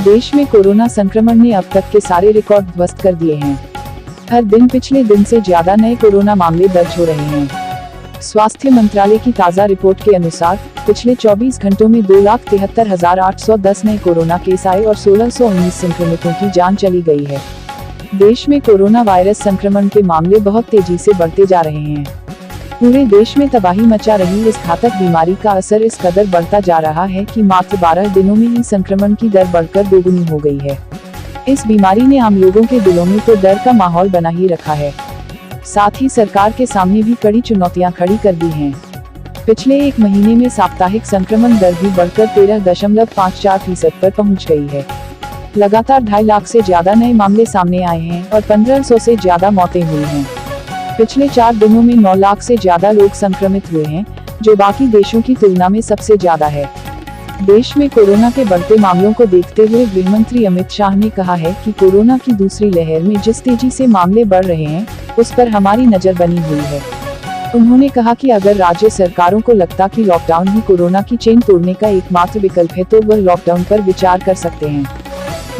देश में कोरोना संक्रमण ने अब तक के सारे रिकॉर्ड ध्वस्त कर दिए हैं। हर दिन पिछले दिन से ज्यादा नए कोरोना मामले दर्ज हो रहे हैं। स्वास्थ्य मंत्रालय की ताज़ा रिपोर्ट के अनुसार पिछले 24 घंटों में 2,73,810 नए कोरोना केस आए और 1,619 संक्रमितों की जान चली गई है। देश में कोरोना वायरस संक्रमण के मामले बहुत तेजी से बढ़ते जा रहे हैं। पूरे देश में तबाही मचा रही इस घातक बीमारी का असर इस कदर बढ़ता जा रहा है कि मात्र 12 दिनों में ही संक्रमण की दर बढ़कर दोगुनी हो गई है। इस बीमारी ने आम लोगों के दिलों में तो डर का माहौल बना ही रखा है, साथ ही सरकार के सामने भी कड़ी चुनौतियां खड़ी कर दी हैं। पिछले एक महीने में साप्ताहिक संक्रमण दर भी बढ़कर 13.54% पर पहुंच गई है। लगातार 2.5 लाख से ज्यादा नए मामले सामने आए हैं और 1500 से ज्यादा मौतें हुई हैं। पिछले 4 दिनों में 9 लाख से ज्यादा लोग संक्रमित हुए हैं, जो बाकी देशों की तुलना में सबसे ज्यादा है। देश में कोरोना के बढ़ते मामलों को देखते हुए गृह मंत्री अमित शाह ने कहा है कि कोरोना की दूसरी लहर में जिस तेजी से मामले बढ़ रहे हैं, उस पर हमारी नजर बनी हुई है। उन्होंने कहा कि अगर राज्य सरकारों को लगता कि लॉकडाउन ही कोरोना की चेन तोड़ने का एकमात्र विकल्प है तो वह लॉकडाउन पर विचार कर सकते हैं।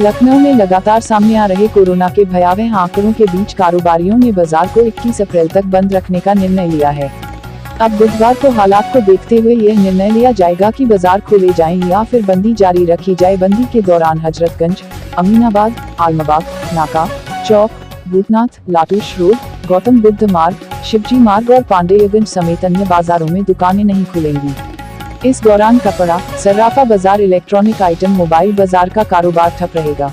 लखनऊ में लगातार सामने आ रहे कोरोना के भयावह आंकड़ों के बीच कारोबारियों ने बाजार को 21 अप्रैल तक बंद रखने का निर्णय लिया है। अब बुधवार को हालात को देखते हुए यह निर्णय लिया जाएगा कि बाजार खोले जाएं या फिर बंदी जारी रखी जाए। बंदी के दौरान हजरतगंज, अमीनाबाद, आलमबाग, नाका चौक, भूतनाथ, लाटूश रोड, गौतम बुद्ध मार्ग, शिवजी मार्ग और पांडेयगंज समेत अन्य बाजारों में दुकानें नहीं खुलेंगी। इस दौरान कपड़ा, सर्राफा बाजार, इलेक्ट्रॉनिक आइटम, मोबाइल बाजार का कारोबार ठप रहेगा।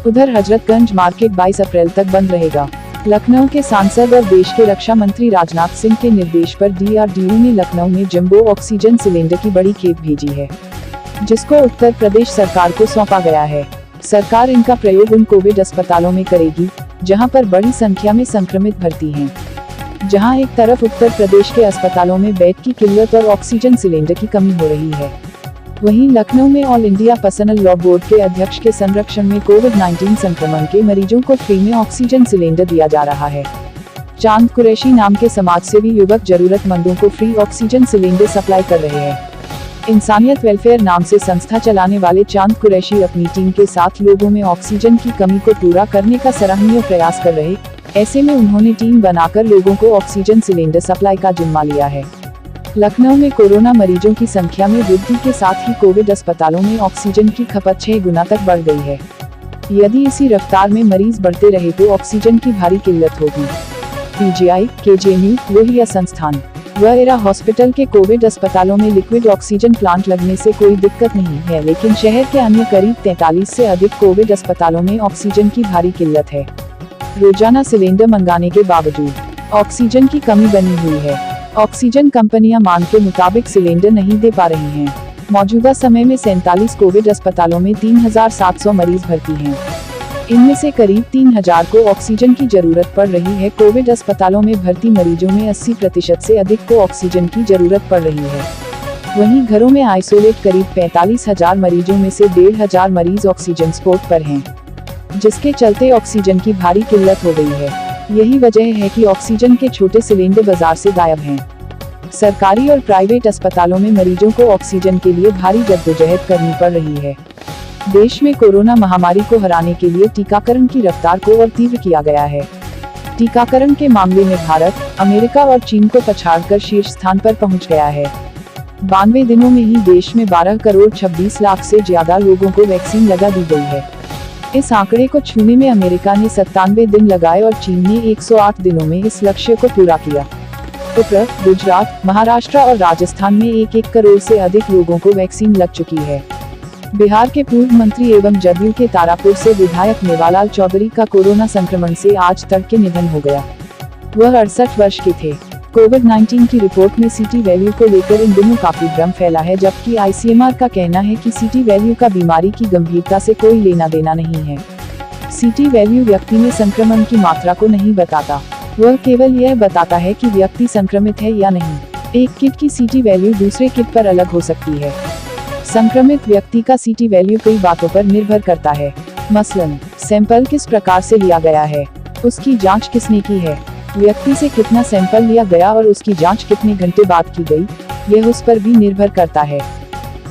उधर हजरतगंज मार्केट 22 अप्रैल तक बंद रहेगा। लखनऊ के सांसद और देश के रक्षा मंत्री राजनाथ सिंह के निर्देश पर DRDO ने लखनऊ में जंबो ऑक्सीजन सिलेंडर की बड़ी खेप भेजी है, जिसको उत्तर प्रदेश सरकार को सौंपा गया है। सरकार इनका प्रयोग उन कोविड अस्पतालों में करेगी जहां पर बड़ी संख्या में संक्रमित भर्ती हैं। जहां एक तरफ उत्तर प्रदेश के अस्पतालों में बेड की किल्लत और ऑक्सीजन सिलेंडर की कमी हो रही है, वहीं लखनऊ में all India personal law board के अध्यक्ष के संरक्षण में कोविड-19 संक्रमण के मरीजों को फ्री में ऑक्सीजन सिलेंडर दिया जा रहा है। चांद कुरैशी नाम के समाजसेवी युवक जरूरतमंदों को फ्री ऑक्सीजन सिलेंडर सप्लाई कर रहे हैं। इंसानियत वेलफेयर नाम से संस्था चलाने वाले चांद कुरैशी अपनी टीम के साथ लोगों में ऑक्सीजन की कमी को पूरा करने का सराहनीय प्रयास कर रहे। ऐसे में उन्होंने टीम बनाकर लोगों को ऑक्सीजन सिलेंडर सप्लाई का जिम्मा लिया है। लखनऊ में कोरोना मरीजों की संख्या में वृद्धि के साथ ही कोविड अस्पतालों में ऑक्सीजन की खपत 6 गुना तक बढ़ गई है। यदि इसी रफ्तार में मरीज बढ़ते रहे तो ऑक्सीजन की भारी किल्लत होगी। PGI, KGMU, लोहिया संस्थान व एरा हॉस्पिटल के कोविड अस्पतालों में लिक्विड ऑक्सीजन प्लांट लगने से कोई दिक्कत नहीं है, लेकिन शहर के अन्य करीब 43 से अधिक कोविड अस्पतालों में ऑक्सीजन की भारी किल्लत है। रोजाना सिलेंडर मंगाने के बावजूद ऑक्सीजन की कमी बनी हुई है। ऑक्सीजन कंपनियां मांग के मुताबिक सिलेंडर नहीं दे पा रही हैं। मौजूदा समय में 47 कोविड अस्पतालों में 3,700 मरीज भर्ती हैं। इनमें से करीब 3,000 को ऑक्सीजन की जरूरत पड़ रही है। कोविड अस्पतालों में भर्ती मरीजों में 80% से अधिक को ऑक्सीजन की जरूरत पड़ रही है। वहीं घरों में आइसोलेट करीब 45,000 मरीजों में से 1,500 मरीज ऑक्सीजन सपोर्ट पर हैं, जिसके चलते ऑक्सीजन की भारी किल्लत हो गई है। यही वजह है कि ऑक्सीजन के छोटे सिलेंडर बाजार से गायब हैं। सरकारी और प्राइवेट अस्पतालों में मरीजों को ऑक्सीजन के लिए भारी जद्दोजहद करनी पड़ रही है। देश में कोरोना महामारी को हराने के लिए टीकाकरण की रफ्तार को और तीव्र किया गया है। टीकाकरण के मामले में भारत, अमेरिका और चीन को पछाड़कर शीर्ष स्थान पर पहुंच गया है। 92 दिनों में ही देश में 12 करोड़ 26 लाख से ज्यादा लोगों को वैक्सीन लगा दी गई है। इस आंकड़े को छूने में अमेरिका ने 97 दिन लगाए और चीन ने 108 दिनों में इस लक्ष्य को पूरा किया। उत्तर, गुजरात, महाराष्ट्र और राजस्थान में 1-1 करोड़ से अधिक लोगों को वैक्सीन लग चुकी है। बिहार के पूर्व मंत्री एवं जदयू के तारापुर से विधायक मेवालाल चौधरी का कोरोना संक्रमण से आज तड़के निधन हो गया। वह 68 वर्ष के थे। कोविड-19 की रिपोर्ट में CT वैल्यू को लेकर इन दिनों काफी भ्रम फैला है, जबकि ICMR का कहना है कि CT वैल्यू का बीमारी की गंभीरता से कोई लेना देना नहीं है। CT वैल्यू व्यक्ति में संक्रमण की मात्रा को नहीं बताता, वह केवल यह बताता है कि व्यक्ति संक्रमित है या नहीं। एक किट की CT वैल्यू दूसरे किट पर अलग हो सकती है। संक्रमित व्यक्ति का CT वैल्यू कई बातों पर निर्भर करता है, मसलन सैंपल किस प्रकार से लिया गया है, उसकी जांच किसने की है, व्यक्ति से कितना सैंपल लिया गया और उसकी जांच कितने घंटे बाद की गई, यह उस पर भी निर्भर करता है।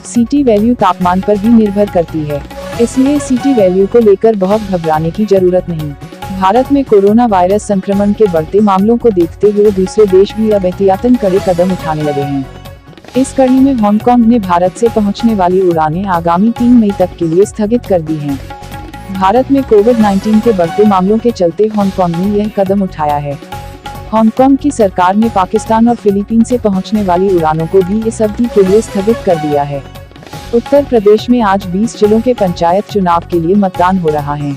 CT वैल्यू तापमान पर भी निर्भर करती है। इसलिए सीटी वैल्यू को लेकर बहुत घबराने की जरूरत नहीं। भारत में कोरोना वायरस संक्रमण के बढ़ते मामलों को देखते हुए दूसरे देश भी अब एहतियातन कड़े कदम उठाने लगे हैं। इस कड़ी में हांगकांग ने भारत से पहुंचने वाली उड़ानें आगामी 3 मई तक के लिए स्थगित कर दी हैं। भारत में कोविड-19 के बढ़ते मामलों के चलते हांगकांग ने यह कदम उठाया है। हांगकांग की सरकार ने पाकिस्तान और फिलीपीन से पहुंचने वाली उड़ानों को भी इस अवधि के लिए स्थगित कर दिया है। उत्तर प्रदेश में आज 20 जिलों के पंचायत चुनाव के लिए मतदान हो रहा है।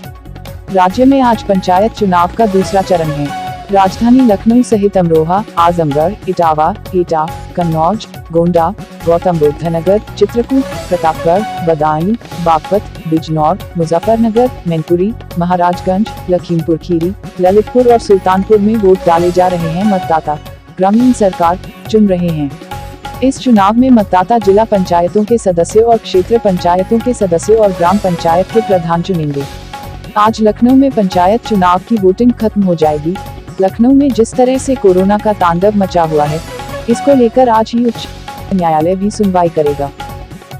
राज्य में आज पंचायत चुनाव का दूसरा चरण है। राजधानी लखनऊ सहित अमरोहा, आजमगढ़, इटावा, एटा, कन्नौज, गोंडा, गौतम बुद्ध नगर, चित्रकूट, प्रतापगढ़, बदायूं, बागपत, बिजनौर, मुजफ्फरनगर, मैनपुरी, महाराजगंज, लखीमपुर खीरी, ललितपुर और सुल्तानपुर में वोट डाले जा रहे हैं। मतदाता ग्रामीण सरकार चुन रहे हैं। इस चुनाव में मतदाता जिला पंचायतों के सदस्यों और क्षेत्र पंचायतों के सदस्यों और ग्राम पंचायत के प्रधान चुनेंगे। आज लखनऊ में पंचायत चुनाव की वोटिंग खत्म हो जाएगी। लखनऊ में जिस तरह से कोरोना का तांडव मचा हुआ है, इसको लेकर आज ही उच्च न्यायालय भी सुनवाई करेगा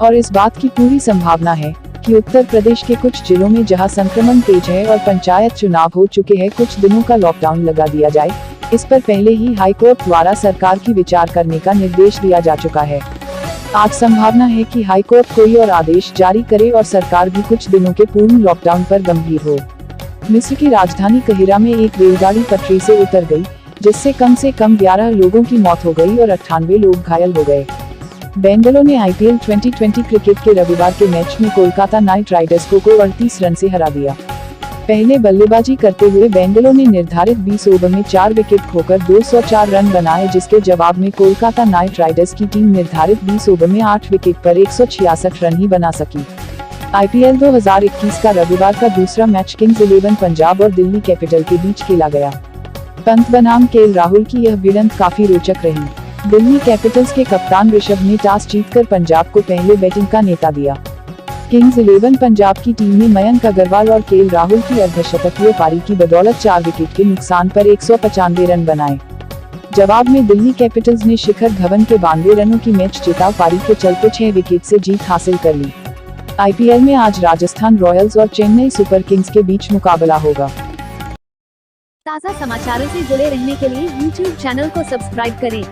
और इस बात की पूरी संभावना है कि उत्तर प्रदेश के कुछ जिलों में जहां संक्रमण तेज है और पंचायत चुनाव हो चुके हैं, कुछ दिनों का लॉकडाउन लगा दिया जाए। इस पर पहले ही हाईकोर्ट द्वारा सरकार की विचार करने का निर्देश दिया जा चुका है। आज संभावना है कि हाईकोर्ट कोई और आदेश जारी करे और सरकार भी कुछ दिनों के पूर्ण लॉकडाउन पर गंभीर हो। मिस्र की राजधानी काहिरा में एक रेलगाड़ी पटरी से उतर गई, जिससे कम 11 लोगों की मौत हो गई और 98 लोग घायल हो गए। बेंगलोर ने IPL 2020 क्रिकेट के रविवार के मैच में कोलकाता नाइट राइडर्स को 38 रन से हरा दिया। पहले बल्लेबाजी करते हुए बेंगलोर ने निर्धारित 20 ओवर में 4 विकेट खोकर 204 रन बनाए, जिसके जवाब में कोलकाता नाइट राइडर्स की टीम निर्धारित 20 ओवर में 8 विकेट पर 166 रन ही बना सकी। IPL 2021 का रविवार का दूसरा मैच किंग्स 11 पंजाब और दिल्ली कैपिटल के बीच खेला गया। पंत बनाम केएल राहुल की यह भिड़ंत काफी रोचक रही। दिल्ली कैपिटल्स के कप्तान ऋषभ ने टॉस जीतकर पंजाब को पहले बैटिंग का न्योता दिया। किंग्स 11 पंजाब की टीम ने मयंक अग्रवाल और केएल राहुल की अर्धशतकीय पारी की बदौलत 4 विकेट के नुकसान पर 195 रन बनाए। जवाब में दिल्ली कैपिटल्स ने शिखर धवन के 92 रनों की मैच जिताव पारी के चलते 6 विकेट से जीत हासिल कर ली। IPL में आज राजस्थान रॉयल्स और चेन्नई सुपर किंग्स के बीच मुकाबला होगा। ताज़ा समाचारों से जुड़े रहने के लिए YouTube चैनल को सब्सक्राइब करें।